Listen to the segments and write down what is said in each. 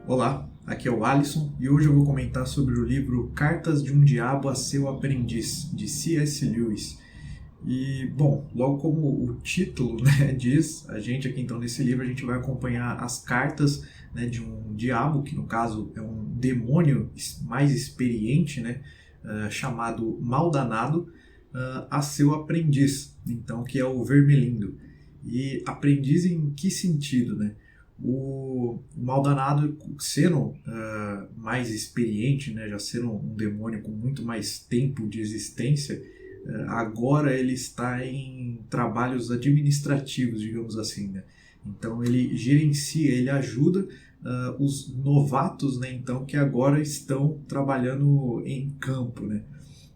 Olá, aqui é o Alisson e hoje eu vou comentar sobre o livro Cartas de um Diabo a Seu Aprendiz, de C.S. Lewis. E, bom, logo como o título diz, a gente aqui então nesse livro a gente vai acompanhar as cartas de um diabo, que no caso é um demônio mais experiente, chamado Maldanado, a seu aprendiz, então que é o Vermelindo. E aprendiz em que sentido, né? O Maldanado, sendo mais experiente, já sendo um demônio com muito mais tempo de existência, agora ele está em trabalhos administrativos, digamos assim, né? Então ele gerencia, ele ajuda os novatos, né? Então que agora estão trabalhando em campo, né?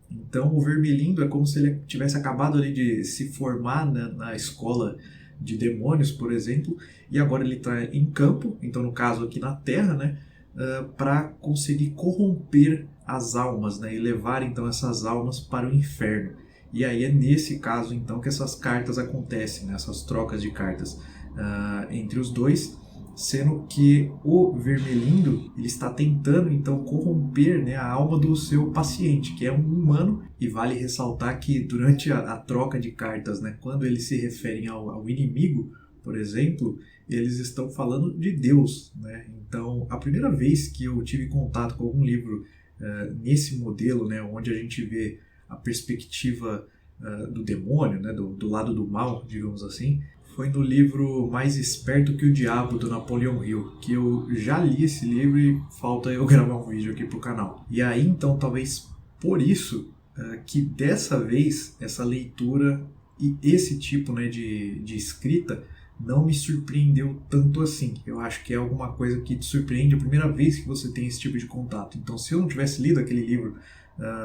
Então o Vermelindo é como se ele tivesse acabado ali de se formar, né, na escola de demônios, por exemplo, e agora ele está em campo, então no caso aqui na Terra, né, para conseguir corromper as almas, né, e levar então essas almas para o inferno. E aí é nesse caso então que essas cartas acontecem, né, essas trocas de cartas entre os dois, sendo que o Vermelindo ele está tentando então corromper, né, a alma do seu paciente, que é um humano. E vale ressaltar que durante a troca de cartas, né, quando eles se referem ao inimigo, por exemplo, eles estão falando de Deus, né? Então, a primeira vez que eu tive contato com algum livro nesse modelo, né, onde a gente vê a perspectiva do demônio, né, do lado do mal, digamos assim, foi no livro Mais Esperto que o Diabo, do Napoleon Hill, que eu já li esse livro e falta eu gravar um vídeo aqui pro canal. E aí, então, talvez por isso que dessa vez essa leitura e esse tipo, né, de escrita não me surpreendeu tanto assim. Eu acho que é alguma coisa que te surpreende a primeira vez que você tem esse tipo de contato. Então, se eu não tivesse lido aquele livro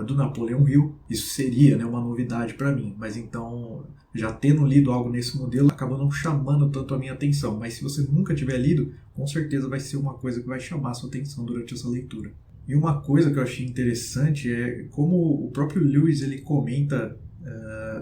do Napoleon Hill, isso seria, né, uma novidade para mim. Mas então, já tendo lido algo nesse modelo, acaba não chamando tanto a minha atenção. Mas se você nunca tiver lido, com certeza vai ser uma coisa que vai chamar a sua atenção durante essa leitura. E uma coisa que eu achei interessante é como o próprio Lewis ele comenta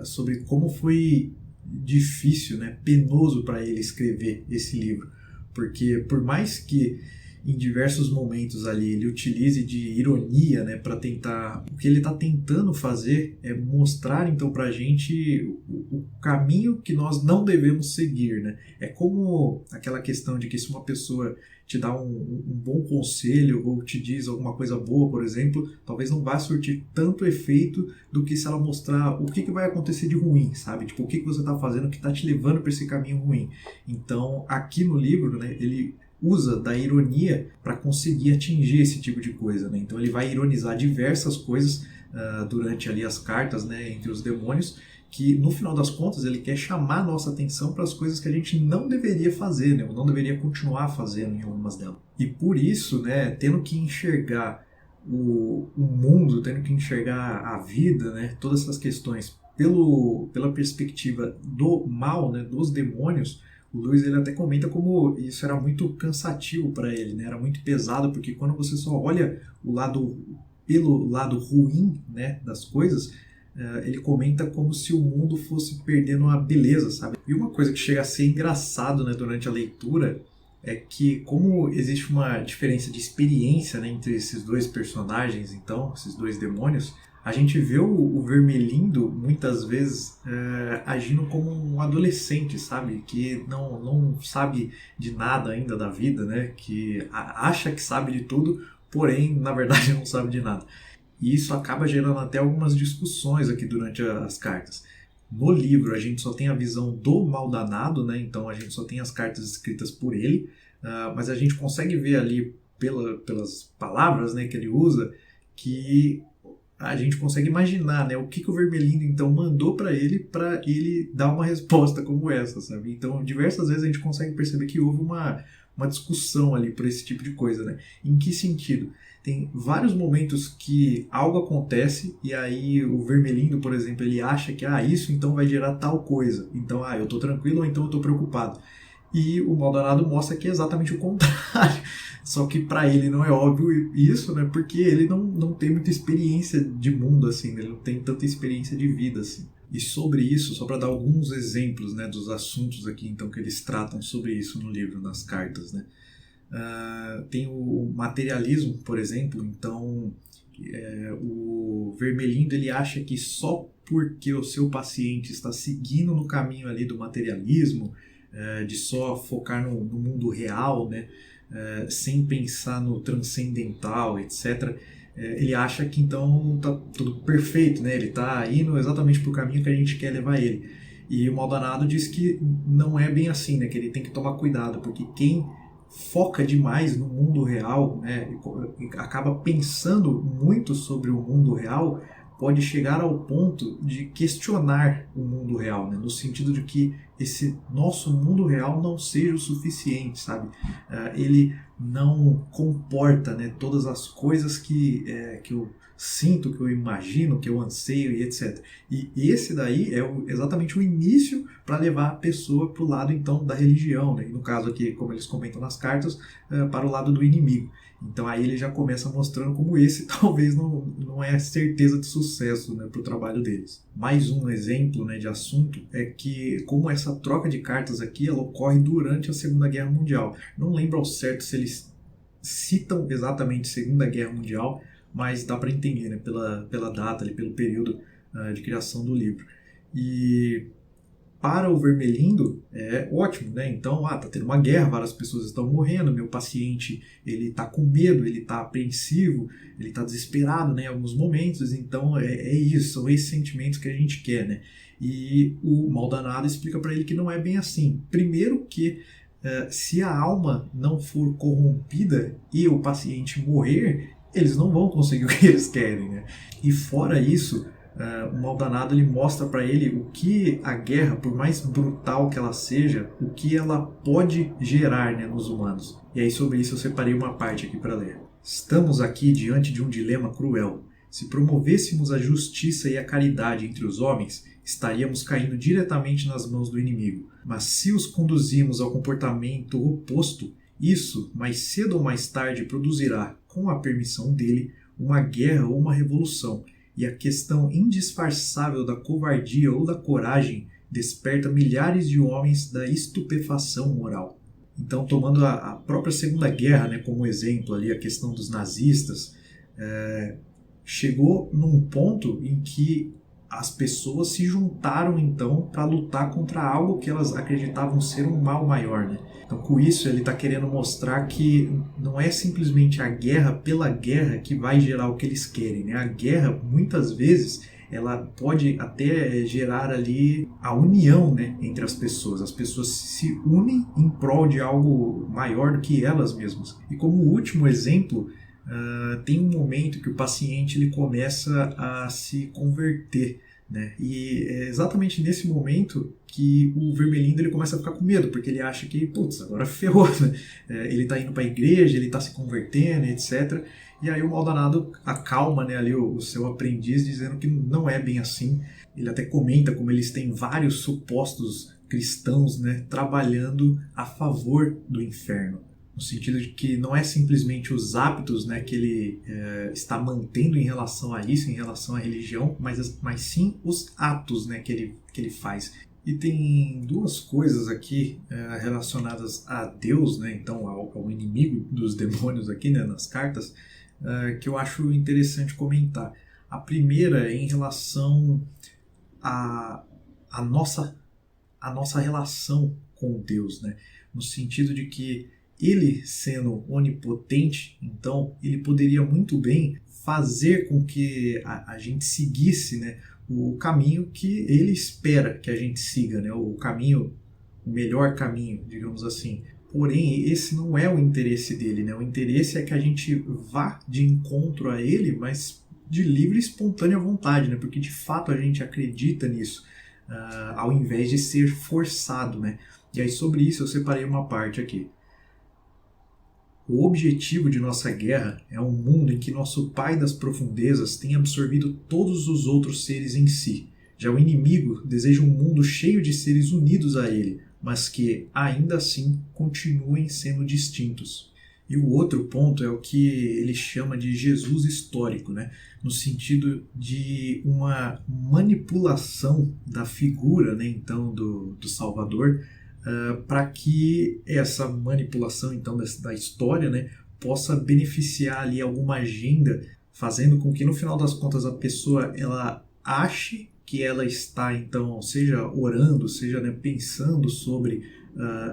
sobre como foi difícil, né, penoso para ele escrever esse livro. Porque por mais que em diversos momentos ali ele utilize de ironia, né, para tentar, o que ele está tentando fazer é mostrar então para a gente o caminho que nós não devemos seguir, né? É como aquela questão de que se uma pessoa te dá um bom conselho ou te diz alguma coisa boa, por exemplo, talvez não vá surtir tanto efeito do que se ela mostrar o que vai acontecer de ruim, sabe? Tipo, o que você está fazendo que está te levando para esse caminho ruim. Então, aqui no livro, né, ele usa da ironia para conseguir atingir esse tipo de coisa, né? Então ele vai ironizar diversas coisas durante ali as cartas, né, entre os demônios, que no final das contas ele quer chamar a nossa atenção para as coisas que a gente não deveria fazer, né, ou não deveria continuar fazendo em algumas delas. E por isso, né, tendo que enxergar o mundo, tendo que enxergar a vida, né, todas essas questões pela perspectiva do mal, né, dos demônios, o Lewis ele até comenta como isso era muito cansativo para ele, né? Era muito pesado, porque quando você só olha pelo lado ruim, né, das coisas, ele comenta como se o mundo fosse perdendo a beleza, sabe? E uma coisa que chega a ser engraçado, né, durante a leitura é que como existe uma diferença de experiência, né, entre esses dois personagens, então, esses dois demônios, a gente vê o Vermelindo muitas vezes agindo como um adolescente, sabe? Que não sabe de nada ainda da vida, né? Que acha que sabe de tudo, porém, na verdade, não sabe de nada. E isso acaba gerando até algumas discussões aqui durante as cartas. No livro, a gente só tem a visão do Maldanado, né? Então, a gente só tem as cartas escritas por ele, mas a gente consegue ver ali, pelas palavras, né, que ele usa, que a gente consegue imaginar, né, o que o Vermelindo então mandou para ele dar uma resposta como essa, sabe? Então, diversas vezes a gente consegue perceber que houve uma discussão ali por esse tipo de coisa, né? Em que sentido? Tem vários momentos que algo acontece e aí o Vermelindo, por exemplo, ele acha que isso então vai gerar tal coisa. Então, eu tô tranquilo ou então eu tô preocupado. E o Maldonado mostra que é exatamente o contrário. Só que para ele não é óbvio isso, né? Porque ele não tem muita experiência de mundo, assim, né? Ele não tem tanta experiência de vida, assim. E sobre isso, só para dar alguns exemplos, né, dos assuntos aqui, então, que eles tratam sobre isso no livro, nas cartas, né? Tem o materialismo, por exemplo. Então, o Vermelindo ele acha que só porque o seu paciente está seguindo no caminho ali do materialismo, de só focar no mundo real, né, sem pensar no transcendental, etc., ele acha que então tá tudo perfeito, né? Ele está indo exatamente para o caminho que a gente quer levar ele. E o Maldonado diz que não é bem assim, né? Que ele tem que tomar cuidado, porque quem foca demais no mundo real, né, e acaba pensando muito sobre o mundo real, pode chegar ao ponto de questionar o mundo real, né, no sentido de que esse nosso mundo real não seja o suficiente, sabe? Ele não comporta, né, todas as coisas que eu sinto, que eu imagino, que eu anseio e etc. E esse daí é exatamente o início para levar a pessoa para o lado então da religião, né? E no caso aqui, como eles comentam nas cartas, para o lado do inimigo. Então aí ele já começa mostrando como esse talvez não é certeza de sucesso, né, para o trabalho deles. Mais um exemplo, né, de assunto é que como essa troca de cartas aqui ela ocorre durante a Segunda Guerra Mundial. Não lembro ao certo se eles citam exatamente Segunda Guerra Mundial, mas dá para entender, né, pela data, ali, pelo período de criação do livro. E para o Vermelindo é ótimo, né? Então, tá tendo uma guerra, várias pessoas estão morrendo, meu paciente ele está com medo, ele está apreensivo, ele está desesperado, né, em alguns momentos. Então é isso, são esses sentimentos que a gente quer, né? E o Maldonado explica para ele que não é bem assim. Primeiro que se a alma não for corrompida e o paciente morrer, eles não vão conseguir o que eles querem, né? E fora isso, o Maldonado ele mostra para ele o que a guerra, por mais brutal que ela seja, o que ela pode gerar, né, nos humanos. E aí sobre isso eu separei uma parte aqui para ler. Estamos aqui diante de um dilema cruel. Se promovêssemos a justiça e a caridade entre os homens, estaríamos caindo diretamente nas mãos do inimigo. Mas se os conduzimos ao comportamento oposto, isso, mais cedo ou mais tarde, produzirá, com a permissão dele, uma guerra ou uma revolução. E a questão indisfarçável da covardia ou da coragem desperta milhares de homens da estupefação moral. Então, tomando a própria Segunda Guerra, né, como exemplo, ali, a questão dos nazistas, chegou num ponto em que as pessoas se juntaram então para lutar contra algo que elas acreditavam ser um mal maior, né? Então com isso ele está querendo mostrar que não é simplesmente a guerra pela guerra que vai gerar o que eles querem, né? A guerra muitas vezes ela pode até gerar ali a união, né, entre as pessoas se unem em prol de algo maior do que elas mesmas. E como último exemplo, tem um momento que o paciente ele começa a se converter, né? E é exatamente nesse momento que o Vermelindo ele começa a ficar com medo, porque ele acha que, putz, agora ferrou, né? Ele está indo para a igreja, ele está se convertendo, etc. E aí o Maldonado acalma, né, ali o seu aprendiz, dizendo que não é bem assim. Ele até comenta como eles têm vários supostos cristãos, né, trabalhando a favor do inferno. No sentido de que não é simplesmente os hábitos, né, que ele está mantendo em relação a isso, em relação à religião, mas sim os atos, né, que ele faz. E tem duas coisas aqui relacionadas a Deus, né, então ao inimigo dos demônios aqui, né, nas cartas, que eu acho interessante comentar. A primeira é em relação à nossa relação com Deus, né, no sentido de que ele, sendo onipotente, então, ele poderia muito bem fazer com que a gente seguisse, né, o caminho que ele espera que a gente siga, né, o melhor caminho, digamos assim. Porém, esse não é o interesse dele, né? O interesse é que a gente vá de encontro a ele, mas de livre e espontânea vontade, né? Porque de fato a gente acredita nisso, ao invés de ser forçado, né? E aí sobre isso eu separei uma parte aqui. O objetivo de nossa guerra é um mundo em que nosso Pai das profundezas tem absorvido todos os outros seres em si. Já o inimigo deseja um mundo cheio de seres unidos a ele, mas que, ainda assim, continuem sendo distintos. E o outro ponto é o que ele chama de Jesus histórico, né? No sentido de uma manipulação da figura, né, então, do Salvador, para que essa manipulação então da história, né, possa beneficiar ali alguma agenda, fazendo com que no final das contas a pessoa ela ache que ela está então, seja orando, seja, né, pensando sobre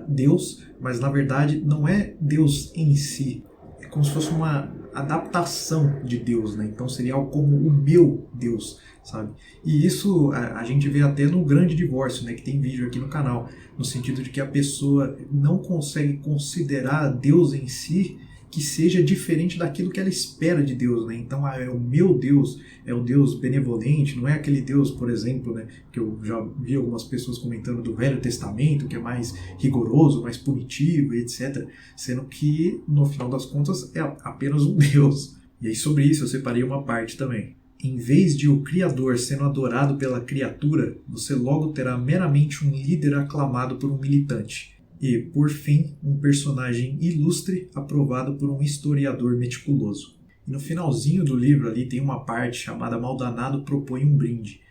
Deus, mas na verdade não é Deus em si, é como se fosse uma adaptação de Deus, né? Então seria algo como o meu Deus, sabe? E isso a gente vê até no Grande Divórcio, né? Que tem vídeo aqui no canal, no sentido de que a pessoa não consegue considerar Deus em si que seja diferente daquilo que ela espera de Deus, né? Então, é o meu Deus, é o Deus benevolente, não é aquele Deus, por exemplo, né, que eu já vi algumas pessoas comentando do Velho Testamento, que é mais rigoroso, mais punitivo, etc. Sendo que, no final das contas, é apenas um Deus. E aí, sobre isso, eu separei uma parte também. Em vez de o Criador sendo adorado pela criatura, você logo terá meramente um líder aclamado por um militante. E, por fim, um personagem ilustre aprovado por um historiador meticuloso. E no finalzinho do livro ali tem uma parte chamada Maldanado propõe um brinde.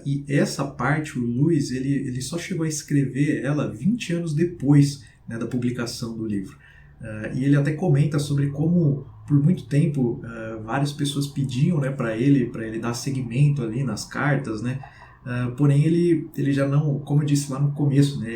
E essa parte, o Lewis, ele só chegou a escrever ela 20 anos depois, né, da publicação do livro. E ele até comenta sobre como, por muito tempo, várias pessoas pediam, né, para ele dar seguimento ali nas cartas, né? Porém ele já não, como eu disse lá no começo, né,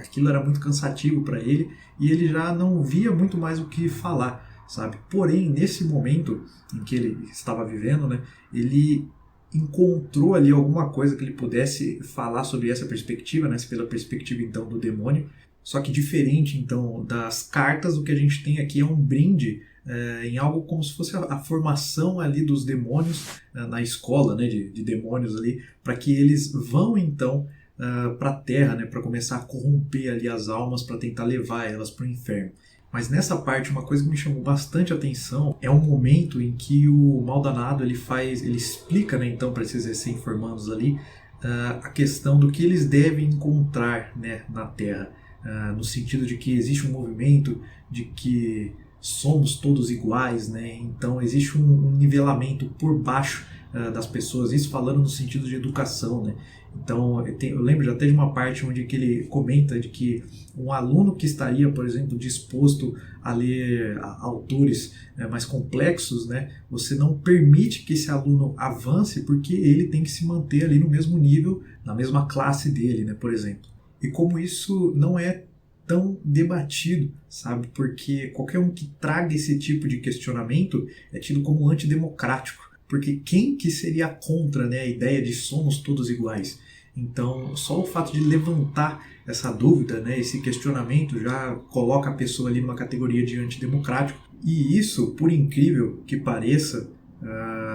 aquilo era muito cansativo para ele e ele já não via muito mais o que falar, sabe? Porém, nesse momento em que ele estava vivendo, né, ele encontrou ali alguma coisa que ele pudesse falar sobre essa perspectiva, né, pela perspectiva então do demônio. Só que diferente então das cartas, o que a gente tem aqui é um brinde em algo como se fosse a formação ali dos demônios na escola, né, de demônios ali, para que eles vão então para a Terra, né, para começar a corromper ali as almas, para tentar levar elas para o inferno. Mas nessa parte, uma coisa que me chamou bastante atenção é um momento em que o Maldanado ele explica, né, então para esses recém-formandos ali a questão do que eles devem encontrar, né, na Terra, no sentido de que existe um movimento de que somos todos iguais, né? Então existe um nivelamento por baixo das pessoas, isso falando no sentido de educação, né? Então eu lembro até de uma parte onde que ele comenta de que um aluno que estaria, por exemplo, disposto a ler autores mais complexos, né? Você não permite que esse aluno avance porque ele tem que se manter ali no mesmo nível, na mesma classe dele, né? Por exemplo. E como isso não é tão debatido, sabe? Porque qualquer um que traga esse tipo de questionamento é tido como antidemocrático. Porque quem que seria contra, né, a ideia de somos todos iguais? Então, só o fato de levantar essa dúvida, né, esse questionamento, já coloca a pessoa ali numa categoria de antidemocrático. E isso, por incrível que pareça,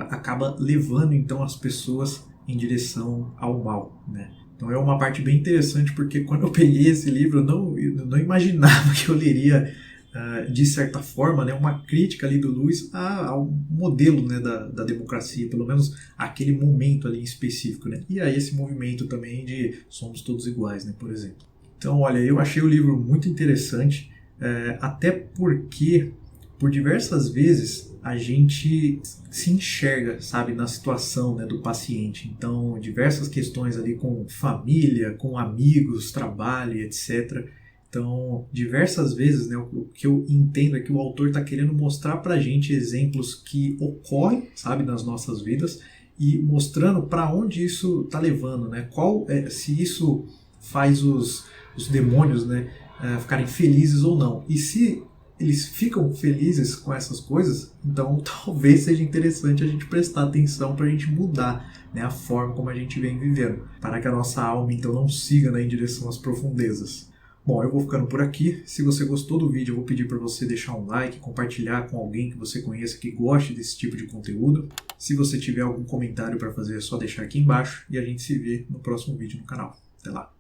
acaba levando então as pessoas em direção ao mal, né? Então é uma parte bem interessante, porque quando eu peguei esse livro, eu não imaginava que eu leria, de certa forma, né, uma crítica ali do Lewis ao modelo, né, da democracia, pelo menos aquele momento ali em específico, né? E a esse movimento também de somos todos iguais, né, por exemplo. Então, olha, eu achei o livro muito interessante, até porque, por diversas vezes, a gente se enxerga, sabe, na situação, né, do paciente. Então, diversas questões ali com família, com amigos, trabalho, etc. Então, diversas vezes, né, o que eu entendo é que o autor está querendo mostrar para a gente exemplos que ocorrem, sabe, nas nossas vidas e mostrando para onde isso está levando, né? Se isso faz os demônios, né, ficarem felizes ou não. E se eles ficam felizes com essas coisas, então talvez seja interessante a gente prestar atenção para a gente mudar, né, a forma como a gente vem vivendo, para que a nossa alma então não siga, né, em direção às profundezas. Bom, eu vou ficando por aqui. Se você gostou do vídeo, eu vou pedir para você deixar um like, compartilhar com alguém que você conheça que goste desse tipo de conteúdo. Se você tiver algum comentário para fazer, é só deixar aqui embaixo e a gente se vê no próximo vídeo no canal. Até lá!